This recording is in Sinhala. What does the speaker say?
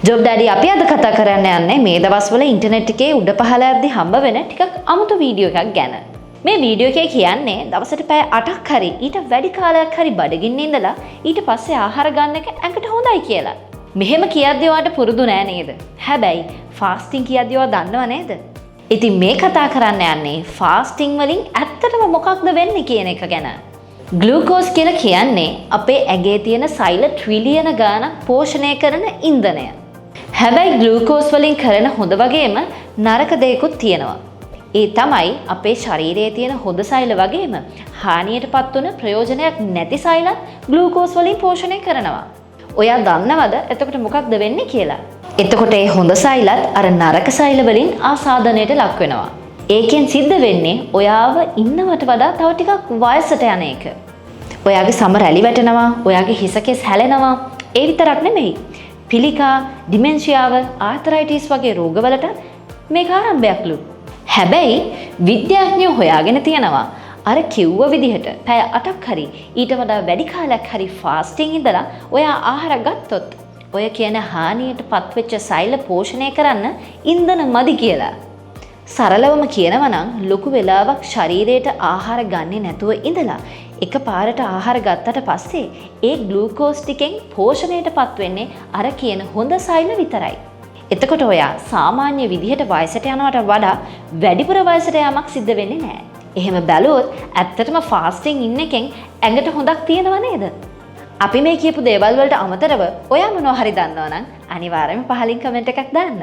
ජොබ් ඩැඩි අපි අද කතා කරන්න යන්නේ මේ දවස්වල ඉන්ටර්නෙට් එකේ උඩ පහළ යද්දි හම්බ වෙන ටිකක් අමුතු වීඩියෝ එකක් ගැන. මේ වීඩියෝ එකේ කියන්නේ දවසට පැය 8ක් හරි ඊට වැඩි කාලයක් හරි බඩගින්න ඉඳලා ඊට පස්සේ ආහාර ගන්න එක ඇඟට හොඳයි කියලා. මෙහෙම කියද්දී ඔයාලට පුරුදු නෑ නේද? හැබැයි ෆාස්ටිං කියද්දී ඔයා දන්නව නේද? ඉතින් මේ කතා කරන්න යන්නේ ෆාස්ටිං වලින් ඇත්තටම මොකක්ද වෙන්නේ කියන එක ගැන. ග්ලූකෝස් කියලා කියන්නේ අපේ ඇඟේ තියෙන සෛල ට්‍රිලියන ගාණක් පෝෂණය කරන ඉන්ධනය. හැබැයි ග්ලූකෝස් වලින් කරන හොඳ වගේම නරක දෙයක්ත් තියෙනවා. ඒ තමයි අපේ ශරීරයේ තියෙන හොඳ සෛල වගේම හානියටපත් වන ප්‍රයෝජනයක් නැති සෛලත් ග්ලූකෝස් වලින් පෝෂණය කරනවා. ඔයා දන්නවද එතකොට මොකක්ද වෙන්නේ කියලා? එතකොට ඒ හොඳ සෛලත් අර නරක සෛල වලින් ආසාදනයට ලක් වෙනවා. ඒකෙන් සිද්ධ වෙන්නේ ඔයාව ඉන්නවට වඩා තව ටිකක් වයසට යන එක. ඔයාගේ සම රැලි වැටෙනවා, ඔයාගේ හිස කෙස් හැලෙනවා. ඒ විතරක් නෙමෙයි. පිළිකා, ඩිමෙන්ෂියාව, ආතරයිටිස් වගේ රෝගවලට මේක ආරම්භයක්ලු. හැබැයි විද්‍යාඥයෝ හොයාගෙන තියෙනවා අර කිව්ව විදිහට පැය 8ක් හරි ඊට වඩා වැඩි කාලයක් හරි ෆාස්ටිං ඉඳලා ඔයා ආහාර ගත්තොත් ඔය කියන හානියට පත්වෙච්ච සෛල පෝෂණය කරන්න ඉන්ධන මදි කියලා. සරලවම කියනවා නම් ලොකු වෙලාවක් ශරීරයට ආහාර ගන්නේ නැතුව ඉඳලා එකපාරට ආහාර ගත්තට පස්සේ ඒ ග්ලූකෝස් ටිකෙන් පෝෂණයටපත් වෙන්නේ අර කියන හොඳ සෛල විතරයි. එතකොට ඔයා සාමාන්‍ය විදිහට වයසට යනවට වඩා වැඩිපුර වයසට යamak සිද්ධ වෙන්නේ නැහැ. එහෙම බැලුවොත් ඇත්තටම ෆාස්ටිං ඉන්න එකෙන් ඇඟට හොඳක් තියෙනව නේද? අපි මේ කියපු දේවල් වලට අමතරව ඔයා මොනවා හරි දන්නවනම් අනිවාර්යයෙන්ම පහලින් කමෙන්ට් එකක් දාන්න.